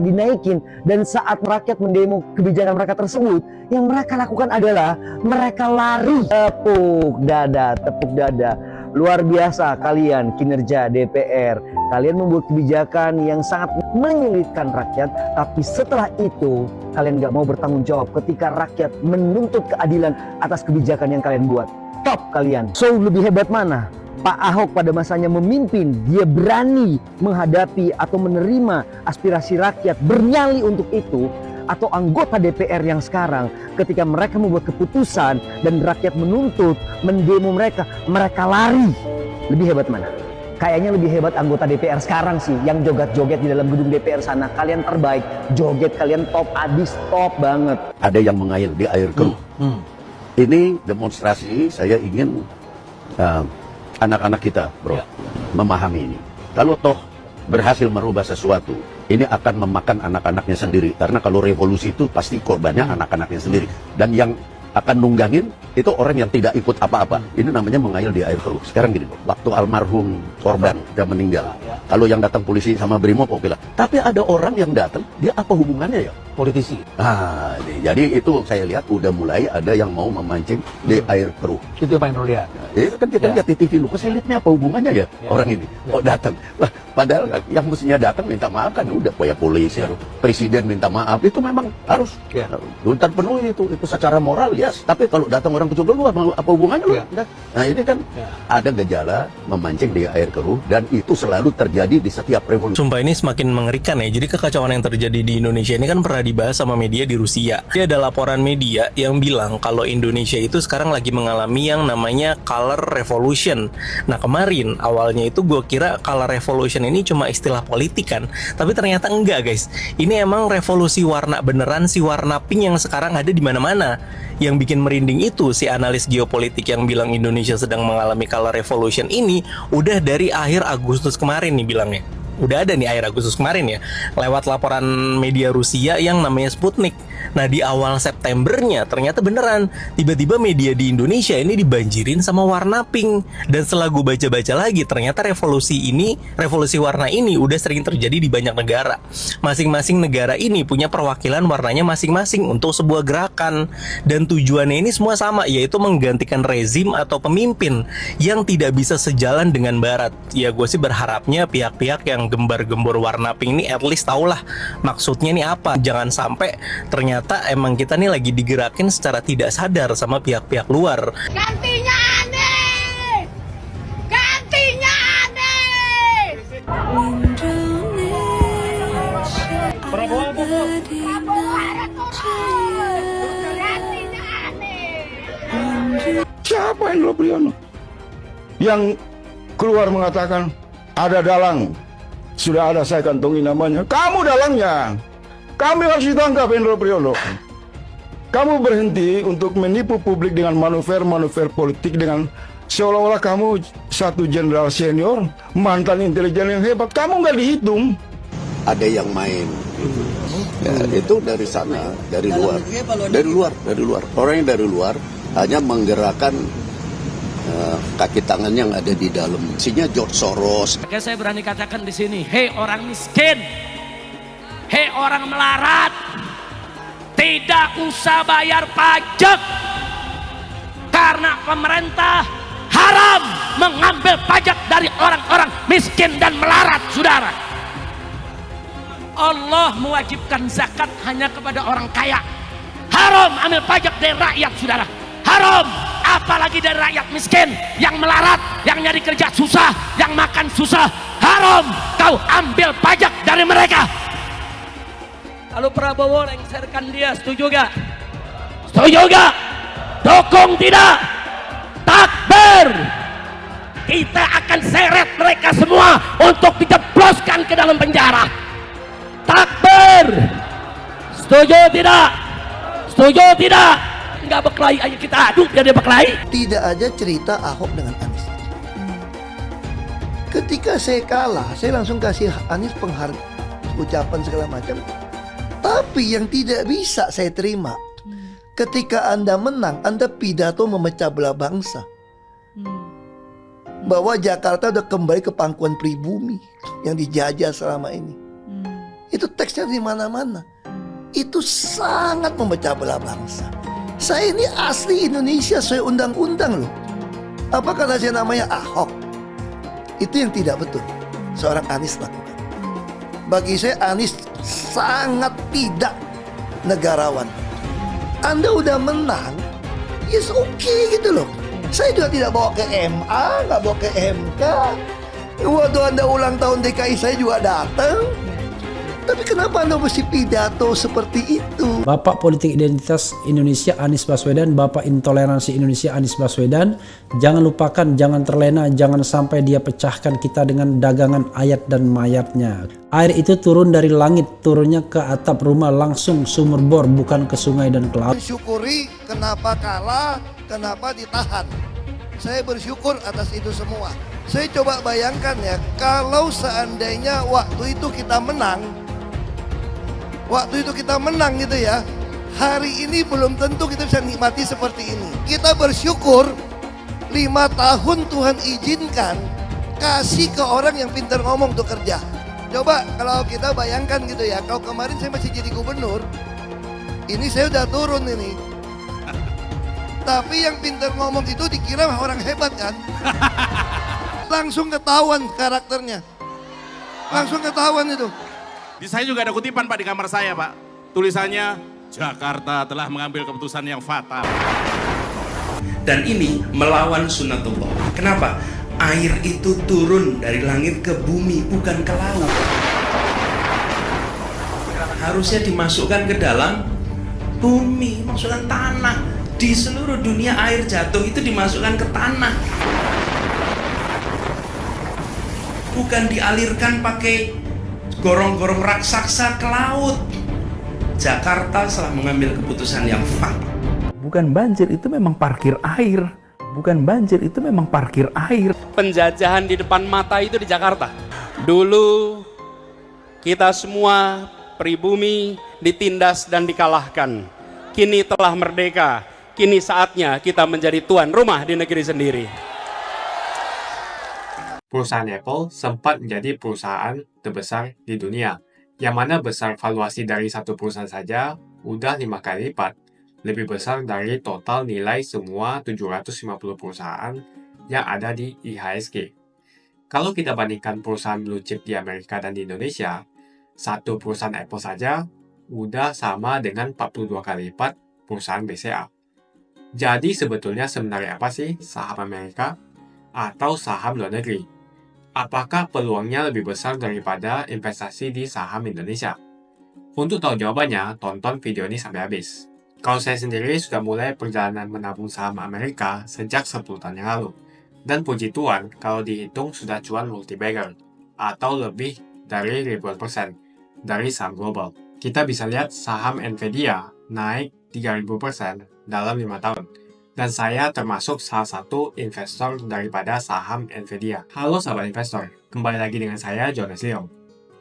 dinaikin, dan saat rakyat mendemo kebijakan mereka tersebut, yang mereka lakukan adalah mereka lari. Tepuk dada. Luar biasa kalian kinerja DPR. Kalian membuat kebijakan yang sangat menyulitkan rakyat, tapi setelah itu kalian gak mau bertanggung jawab ketika rakyat menuntut keadilan atas kebijakan yang kalian buat. Top kalian. So, lebih hebat mana? Pak Ahok pada masanya memimpin, dia berani menghadapi atau menerima aspirasi rakyat, bernyali untuk itu, atau anggota DPR yang sekarang ketika mereka membuat keputusan dan rakyat menuntut, mendemo mereka lari. Lebih hebat mana? Kayaknya lebih hebat anggota DPR sekarang sih yang joget-joget di dalam gedung DPR sana. Kalian terbaik, joget kalian top abis, top banget. Ada yang mengail di air keruh. Ini demonstrasi, saya ingin anak-anak kita, bro, memahami ini. Kalau toh berhasil merubah sesuatu, ini akan memakan anak-anaknya sendiri. Karena kalau revolusi itu pasti korbannya anak-anaknya sendiri. Dan yang akan nunggangin itu orang yang tidak ikut apa-apa. Ini namanya mengail di air keruh. Sekarang gini, waktu almarhum korban sudah meninggal, kalau yang datang polisi sama Brimob oke lah. Tapi ada orang yang datang, dia apa hubungannya ya? Politisi. Nah, jadi itu saya lihat udah mulai ada yang mau memancing di air keruh. Itu yang paling lihat. Itu kan kita lihat di TV lu, kok saya lihatnya apa hubungannya ya orang ini? Oh datang. Lah, padahal yang mestinya datang minta maaf kan udah kayak polisi, presiden minta maaf, itu memang harus terpenuhi itu secara moral yes. Tapi kalau datang orang kecil lu apa hubungannya lu? Nah ini kan ada gejala memancing di air keruh, dan itu selalu terjadi di setiap revolusi. Sumpah ini semakin mengerikan ya. Jadi kekacauan yang terjadi di Indonesia ini kan pernah dibahas sama media di Rusia. Jadi ada laporan media yang bilang kalau Indonesia itu sekarang lagi mengalami yang namanya color revolution. Nah kemarin awalnya itu gue kira color revolution ini cuma istilah politik kan, tapi ternyata enggak guys. Ini emang revolusi warna beneran, si warna pink yang sekarang ada di mana-mana. Yang bikin merinding itu si analis geopolitik yang bilang Indonesia sedang mengalami color revolution ini udah dari akhir Agustus kemarin nih bilangnya. Udah ada nih akhir Agustus kemarin ya, lewat laporan media Rusia yang namanya Sputnik. Nah di awal Septembernya ternyata beneran tiba-tiba media di Indonesia ini dibanjirin sama warna pink. Dan setelah gue baca-baca lagi ternyata revolusi warna ini udah sering terjadi di banyak negara. Masing-masing negara ini punya perwakilan warnanya masing-masing untuk sebuah gerakan. Dan tujuannya ini semua sama, yaitu menggantikan rezim atau pemimpin yang tidak bisa sejalan dengan Barat. Ya gue sih berharapnya pihak-pihak yang gembar-gembor warna pink ini at least tahulah maksudnya nih apa. Jangan sampai ternyata emang kita nih lagi digerakin secara tidak sadar sama pihak-pihak luar. Gantinya Anies! Gantinya Anies! Siapa Indro Priyono yang keluar mengatakan ada dalang, sudah ada saya kantongi namanya, kamu dalangnya, kami harus ditangkap Indro Priyono. Kamu berhenti untuk menipu publik dengan manuver-manuver politik dengan seolah-olah kamu satu jenderal senior, mantan intelijen yang hebat, kamu nggak dihitung. Ada yang main gitu. Ya, itu dari sana, dari luar. Orang yang dari luar hanya menggerakkan kaki tangan yang ada di dalam. Isinya George Soros. Makanya saya berani katakan di sini, hei orang miskin, hei orang melarat, tidak usah bayar pajak karena pemerintah haram mengambil pajak dari orang-orang miskin dan melarat, saudara. Allah mewajibkan zakat hanya kepada orang kaya. Haram ambil pajak dari rakyat, saudara. Haram, apalagi dari rakyat miskin yang melarat, yang nyari kerja susah, yang makan susah. Haram kau ambil pajak dari mereka. Lalu Prabowo lengserkan dia, setuju gak? Setuju gak? Dukung tidak? Takbir! Kita akan seret mereka semua untuk dijebloskan ke dalam penjara. Takbir! Setuju tidak? Setuju tidak? Enggak berkelahi, ayo kita adu biar dia berkelahi. Tidak ada cerita Ahok dengan Anies. Ketika saya kalah, saya langsung kasih Anies penghargaan, ucapan segala macam. Tapi yang tidak bisa saya terima, ketika Anda menang, Anda pidato memecah belah bangsa. Bahwa Jakarta udah kembali ke pangkuan pribumi yang dijajah selama ini. Itu teksnya di mana-mana. Itu sangat memecah belah bangsa. Saya ini asli Indonesia sesuai undang-undang loh. Apa kata saya namanya Ahok? Itu yang tidak betul seorang Anies lakukan. Bagi saya Anies sangat tidak negarawan. Anda udah menang, yes okay gitu loh. Saya juga tidak bawa ke MA, nggak bawa ke MK. Waktu Anda ulang tahun DKI saya juga datang. Tapi kenapa Anda mesti pidato seperti itu? Bapak Politik Identitas Indonesia Anies Baswedan, Bapak Intoleransi Indonesia Anies Baswedan. Jangan lupakan, jangan terlena, jangan sampai dia pecahkan kita dengan dagangan ayat dan mayatnya. Air itu turun dari langit, turunnya ke atap rumah langsung sumur bor, bukan ke sungai dan ke laut. Syukuri kenapa kalah, kenapa ditahan. Saya bersyukur atas itu semua. Saya coba bayangkan ya, kalau seandainya waktu itu kita menang, gitu ya, hari ini belum tentu kita bisa nikmati seperti ini. Kita bersyukur 5 tahun Tuhan izinkan kasih ke orang yang pintar ngomong untuk kerja. Coba kalau kita bayangkan gitu ya, kalau kemarin saya masih jadi gubernur, ini saya udah turun ini. Tapi yang pintar ngomong itu dikira orang hebat kan? Langsung ketahuan karakternya. Langsung ketahuan itu. Di saya juga ada kutipan Pak di kamar saya Pak. Tulisannya, Jakarta telah mengambil keputusan yang fatal. Dan ini melawan sunnatullah. Kenapa? Air itu turun dari langit ke bumi, bukan ke laut. Harusnya dimasukkan ke dalam bumi, masukkan tanah. Di seluruh dunia air jatuh itu dimasukkan ke tanah. Bukan dialirkan pakai gorong-gorong raksasa ke laut. Jakarta telah mengambil keputusan yang fatal. Bukan banjir, itu memang parkir air. Bukan banjir, itu memang parkir air. Penjajahan di depan mata itu di Jakarta. Dulu kita semua pribumi ditindas dan dikalahkan. Kini telah merdeka. Kini saatnya kita menjadi tuan rumah di negeri sendiri. Perusahaan Apple sempat menjadi perusahaan terbesar di dunia, yang mana besar valuasi dari satu perusahaan saja udah 5 kali lipat, lebih besar dari total nilai semua 750 perusahaan yang ada di IHSG. Kalau kita bandingkan perusahaan blue chip di Amerika dan di Indonesia, satu perusahaan Apple saja udah sama dengan 42 kali lipat perusahaan BCA. Jadi sebenarnya apa sih saham Amerika atau saham luar negeri? Apakah peluangnya lebih besar daripada investasi di saham Indonesia? Untuk tahu jawabannya, tonton video ini sampai habis. Kalau saya sendiri sudah mulai perjalanan menabung saham Amerika sejak 10 tahun yang lalu. Dan puji Tuhan, kalau dihitung sudah cuan multi-bagger, atau lebih dari ribuan persen dari saham global. Kita bisa lihat saham Nvidia naik 3000% dalam 5 tahun. Dan saya termasuk salah satu investor daripada saham Nvidia. Halo sahabat investor, kembali lagi dengan saya, Jonas Leong.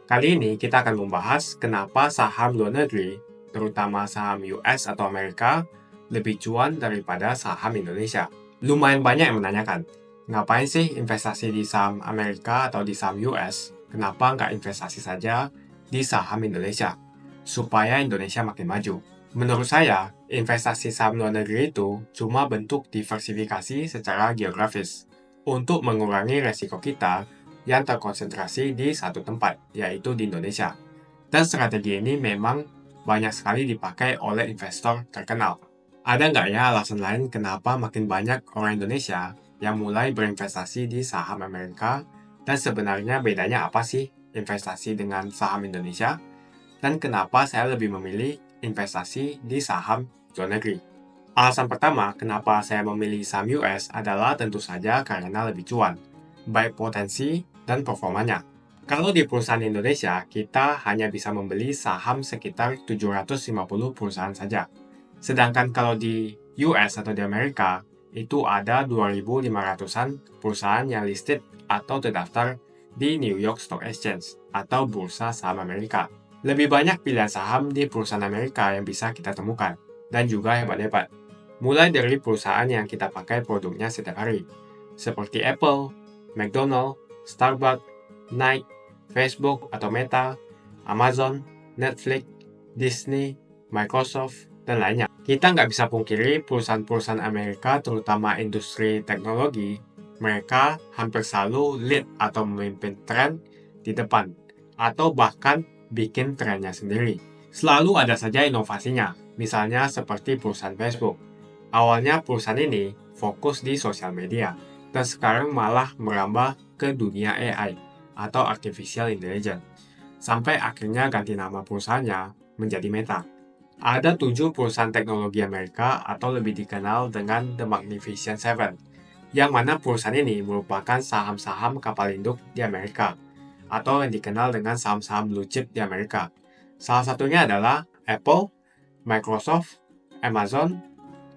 Kali ini kita akan membahas kenapa saham luar negeri, terutama saham US atau Amerika, lebih cuan daripada saham Indonesia. Lumayan banyak yang menanyakan, ngapain sih investasi di saham Amerika atau di saham US? Kenapa nggak investasi saja di saham Indonesia? Supaya Indonesia makin maju. Menurut saya, investasi saham luar negeri itu cuma bentuk diversifikasi secara geografis untuk mengurangi resiko kita yang terkonsentrasi di satu tempat, yaitu di Indonesia. Dan strategi ini memang banyak sekali dipakai oleh investor terkenal. Ada nggak ya alasan lain kenapa makin banyak orang Indonesia yang mulai berinvestasi di saham Amerika, dan sebenarnya bedanya apa sih investasi dengan saham Indonesia, dan kenapa saya lebih memilih investasi di saham luar negeri. Alasan pertama kenapa saya memilih saham US adalah tentu saja karena lebih cuan, baik potensi dan performanya. Kalau di perusahaan Indonesia, kita hanya bisa membeli saham sekitar 750 perusahaan saja. Sedangkan kalau di US atau di Amerika, itu ada 2.500-an perusahaan yang listed atau terdaftar di New York Stock Exchange atau Bursa Saham Amerika. Lebih banyak pilihan saham di perusahaan Amerika yang bisa kita temukan, dan juga hebat-hebat. Mulai dari perusahaan yang kita pakai produknya setiap hari, seperti Apple, McDonald's, Starbucks, Nike, Facebook atau Meta, Amazon, Netflix, Disney, Microsoft, dan lainnya. Kita nggak bisa pungkiri perusahaan-perusahaan Amerika, terutama industri teknologi, mereka hampir selalu lead atau memimpin tren di depan, atau bahkan bikin trennya sendiri. Selalu ada saja inovasinya, misalnya seperti perusahaan Facebook. Awalnya perusahaan ini fokus di sosial media, dan sekarang malah merambah ke dunia AI atau Artificial Intelligence, sampai akhirnya ganti nama perusahaannya menjadi Meta. Ada 7 perusahaan teknologi Amerika atau lebih dikenal dengan The Magnificent Seven, yang mana perusahaan ini merupakan saham-saham kapal induk di Amerika, atau yang dikenal dengan saham-saham blue chip di Amerika. Salah satunya adalah Apple, Microsoft, Amazon,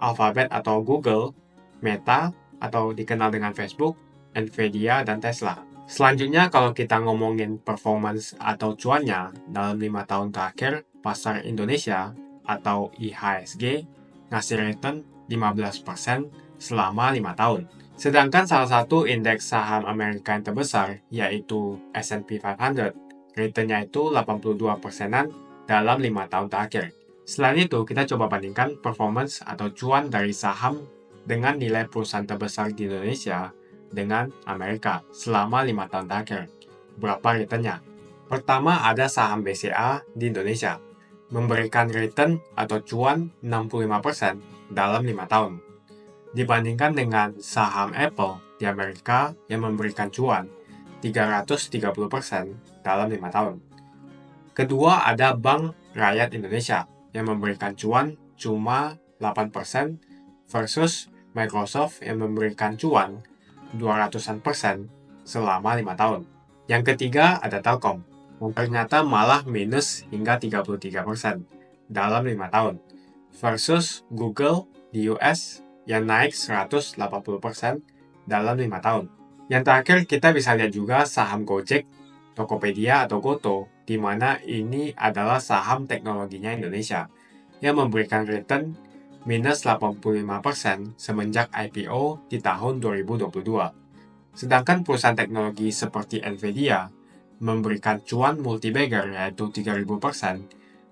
Alphabet atau Google, Meta atau dikenal dengan Facebook, Nvidia, dan Tesla. Selanjutnya kalau kita ngomongin performance atau cuannya dalam 5 tahun terakhir, pasar Indonesia atau IHSG ngasih return 15% selama 5 tahun. Sedangkan salah satu indeks saham Amerika yang terbesar, yaitu S&P 500, returnnya itu 82%-an dalam 5 tahun terakhir. Selain itu, kita coba bandingkan performance atau cuan dari saham dengan nilai perusahaan terbesar di Indonesia dengan Amerika selama 5 tahun terakhir. Berapa returnnya? Pertama ada saham BCA di Indonesia, memberikan return atau cuan 65% dalam 5 tahun. Dibandingkan dengan saham Apple di Amerika yang memberikan cuan 330% dalam 5 tahun. Kedua ada Bank Rakyat Indonesia yang memberikan cuan cuma 8% versus Microsoft yang memberikan cuan 200% selama 5 tahun. Yang ketiga ada Telkom, ternyata malah minus hingga 33% dalam 5 tahun, versus Google di US yang naik 180% dalam 5 tahun. Yang terakhir kita bisa lihat juga saham Gojek, Tokopedia atau Goto, di mana ini adalah saham teknologinya Indonesia yang memberikan return minus 85% semenjak IPO di tahun 2022. Sedangkan perusahaan teknologi seperti Nvidia memberikan cuan multi-bagger yaitu 3000%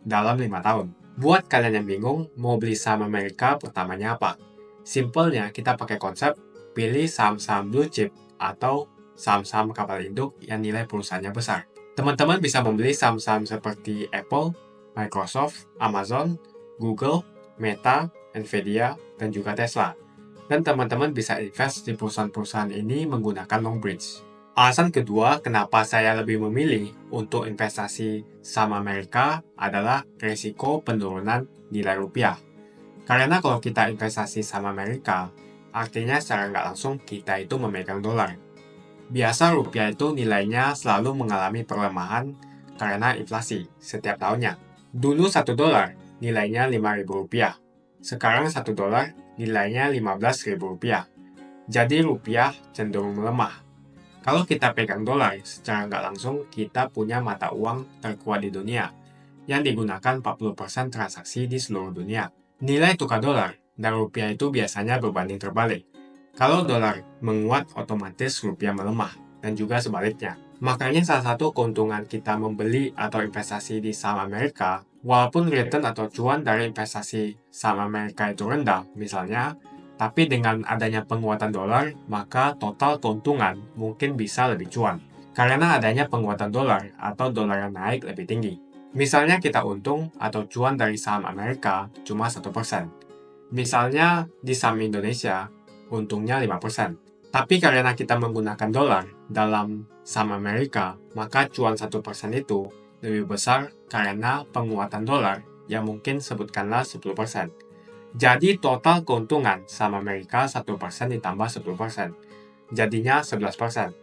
dalam 5 tahun. Buat kalian yang bingung mau beli saham Amerika pertamanya apa? Simpelnya kita pakai konsep pilih saham-saham blue chip atau saham-saham kapal induk yang nilai perusahaannya besar. Teman-teman bisa membeli saham-saham seperti Apple, Microsoft, Amazon, Google, Meta, Nvidia, dan juga Tesla. Dan teman-teman bisa invest di perusahaan-perusahaan ini menggunakan long bridge. Alasan kedua kenapa saya lebih memilih untuk investasi saham Amerika adalah risiko penurunan nilai rupiah. Karena kalau kita investasi saham Amerika, artinya secara nggak langsung kita itu memegang dolar. Biasa rupiah itu nilainya selalu mengalami pelemahan karena inflasi setiap tahunnya. Dulu $1 nilainya Rp5.000, sekarang $1 nilainya Rp15.000. Jadi rupiah cenderung melemah. Kalau kita pegang dolar, secara nggak langsung kita punya mata uang terkuat di dunia yang digunakan 40% transaksi di seluruh dunia. Nilai tukar dolar dan rupiah itu biasanya berbanding terbalik. Kalau dolar menguat, otomatis rupiah melemah, dan juga sebaliknya. Makanya salah satu keuntungan kita membeli atau investasi di saham Amerika, walaupun return atau cuan dari investasi saham Amerika itu rendah, misalnya, tapi dengan adanya penguatan dolar, maka total keuntungan mungkin bisa lebih cuan. Karena adanya penguatan dolar atau dolar yang naik lebih tinggi. Misalnya kita untung atau cuan dari saham Amerika cuma 1%. Misalnya di saham Indonesia, untungnya 5%. Tapi karena kita menggunakan dolar dalam saham Amerika, maka cuan 1% itu lebih besar karena penguatan dolar yang mungkin sebutkanlah 10%. Jadi total keuntungan saham Amerika 1% ditambah 10%. Jadinya 11%.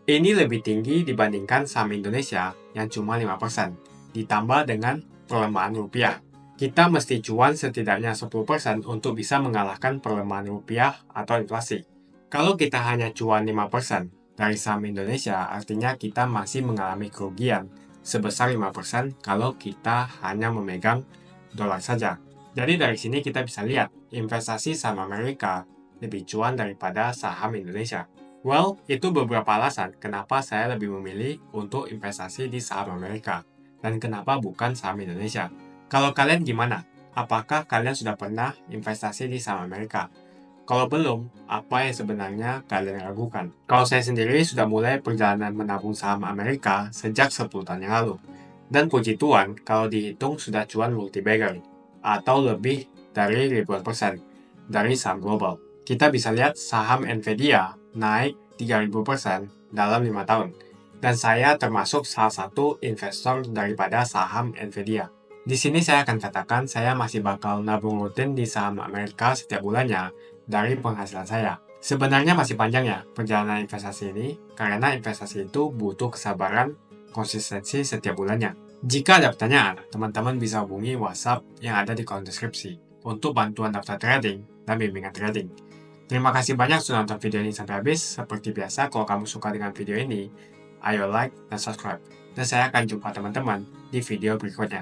Ini lebih tinggi dibandingkan saham Indonesia yang cuma 5%. Ditambah dengan pelemahan rupiah. Kita mesti cuan setidaknya 10% untuk bisa mengalahkan pelemahan rupiah atau inflasi. Kalau kita hanya cuan 5% dari saham Indonesia, artinya kita masih mengalami kerugian sebesar 5% kalau kita hanya memegang dolar saja. Jadi dari sini kita bisa lihat, investasi saham Amerika lebih cuan daripada saham Indonesia. Well, itu beberapa alasan kenapa saya lebih memilih untuk investasi di saham Amerika, dan kenapa bukan saham Indonesia. Kalau kalian gimana? Apakah kalian sudah pernah investasi di saham Amerika? Kalau belum, apa yang sebenarnya kalian ragukan? Kalau saya sendiri sudah mulai perjalanan menabung saham Amerika sejak 10 tahun yang lalu. Dan puji Tuhan, kalau dihitung sudah cuan multi-bagger, atau lebih dari ribuan persen dari saham global. Kita bisa lihat saham Nvidia naik 3000% dalam 5 tahun. Dan saya termasuk salah satu investor daripada saham Nvidia. Di sini saya akan katakan saya masih bakal nabung rutin di saham Amerika setiap bulannya dari penghasilan saya. Sebenarnya masih panjang ya perjalanan investasi ini, karena investasi itu butuh kesabaran, konsistensi setiap bulannya. Jika ada pertanyaan, teman-teman bisa hubungi WhatsApp yang ada di kolom deskripsi untuk bantuan daftar trading dan bimbingan trading. Terima kasih banyak sudah nonton video ini sampai habis. Seperti biasa, kalau kamu suka dengan video ini, ayo like dan subscribe. Dan saya akan jumpa teman-teman di video berikutnya.